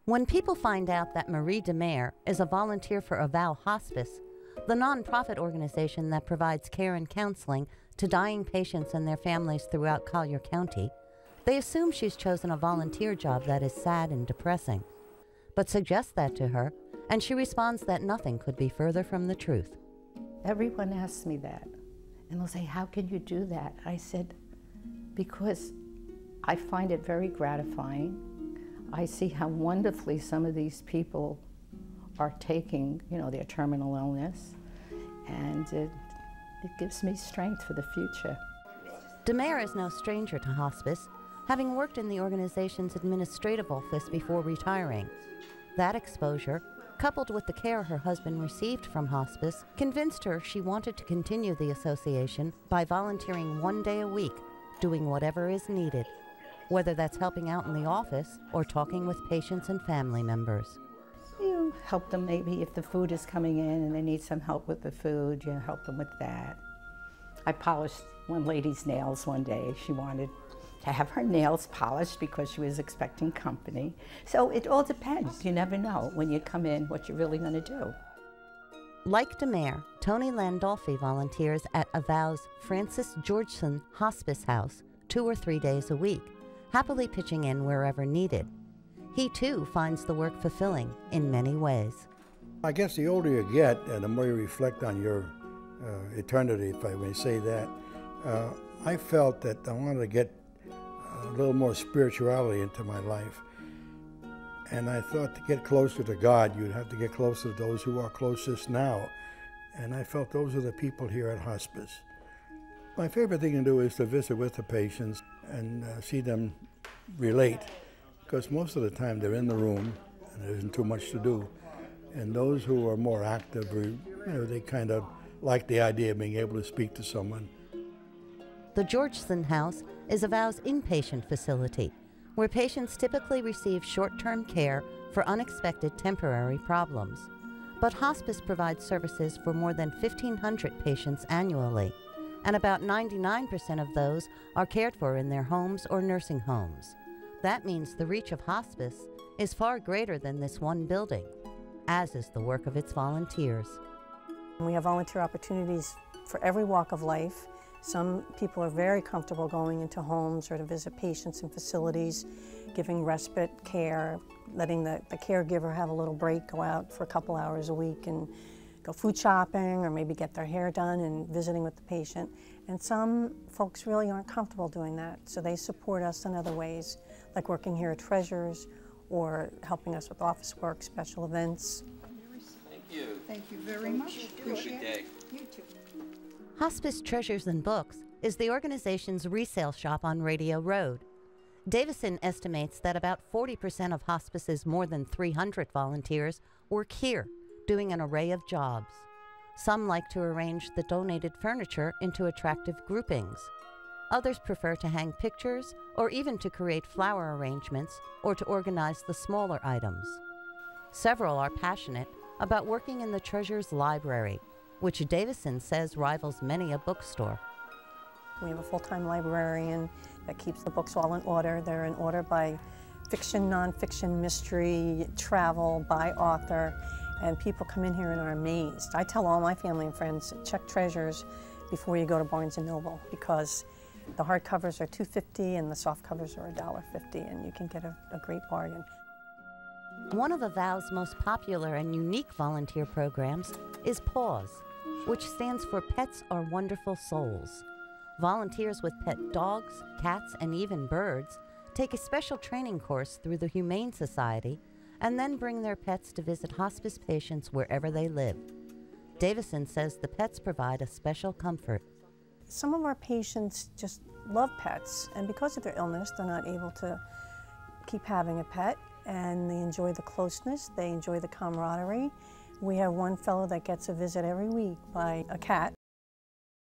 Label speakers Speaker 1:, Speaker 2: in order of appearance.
Speaker 1: When people find out that Marie DeMare is a volunteer for Avow Hospice, the nonprofit organization that provides care and counseling to dying patients and their families throughout Collier County, they assume she's chosen a volunteer job that is sad and depressing. But suggest that to her, and she responds that nothing could be further from the truth.
Speaker 2: Everyone asks me that, and they'll say, "How can you do that?" I said, because I find it very gratifying. I see how wonderfully some of these people are taking, their terminal illness, and it gives me strength for the future.
Speaker 1: DeMare is no stranger to hospice, having worked in the organization's administrative office before retiring. That exposure, coupled with the care her husband received from hospice, convinced her she wanted to continue the association by volunteering 1 day a week, doing whatever is needed, whether that's helping out in the office or talking with patients and family members.
Speaker 2: You help them maybe if the food is coming in and they need some help with the food, you help them with that. I polished one lady's nails one day. She wanted to have her nails polished because she was expecting company. So it all depends. You never know when you come in what you're really going to do.
Speaker 1: Like DeMare, Tony Landolfi volunteers at Avow's Francis Georgeson Hospice House 2 or 3 days a week, happily pitching in wherever needed. He too finds the work fulfilling in many ways.
Speaker 3: I guess the older you get and the more you reflect on your eternity, if I may say that, I felt that I wanted to get a little more spirituality into my life. And I thought to get closer to God, you'd have to get closer to those who are closest now. And I felt those are the people here at hospice. My favorite thing to do is to visit with the patients and see them relate, because most of the time they're in the room and there isn't too much to do. And those who are more active, they kind of like the idea of being able to speak to someone.
Speaker 1: The Georgeson House is Avow's inpatient facility, where patients typically receive short-term care for unexpected temporary problems. But hospice provides services for more than 1,500 patients annually, and about 99% of those are cared for in their homes or nursing homes. That means the reach of hospice is far greater than this one building, as is the work of its volunteers.
Speaker 4: We have volunteer opportunities for every walk of life. Some people are very comfortable going into homes or to visit patients in facilities, giving respite care, letting the caregiver have a little break, go out for a couple hours a week and go food shopping or maybe get their hair done and visiting with the patient. And some folks really aren't comfortable doing that, so they support us in other ways, like working here at Treasures or helping us with office work, special events.
Speaker 5: Thank you.
Speaker 6: Thank you very much.
Speaker 5: Good day.
Speaker 6: You too.
Speaker 1: Hospice Treasures and Books is the organization's resale shop on Radio Road. Davison estimates that about 40% of hospice's more than 300 volunteers work here, doing an array of jobs. Some like to arrange the donated furniture into attractive groupings. Others prefer to hang pictures or even to create flower arrangements or to organize the smaller items. Several are passionate about working in the Treasures Library, which Davison says rivals many a bookstore.
Speaker 4: We have a full-time librarian that keeps the books all in order. They're in order by fiction, nonfiction, mystery, travel, by author, and people come in here and are amazed. I tell all my family and friends, check Treasures before you go to Barnes & Noble, because the hardcovers are $2.50 and the soft covers are $1.50, and you can get a great bargain.
Speaker 1: One of Avow's most popular and unique volunteer programs is PAWS, which stands for Pets Are Wonderful Souls. Volunteers with pet dogs, cats, and even birds take a special training course through the Humane Society and then bring their pets to visit hospice patients wherever they live. Davison says the pets provide a special comfort.
Speaker 4: Some of our patients just love pets, and because of their illness, they're not able to keep having a pet, and they enjoy the closeness, they enjoy the camaraderie. We have one fellow that gets a visit every week by a cat,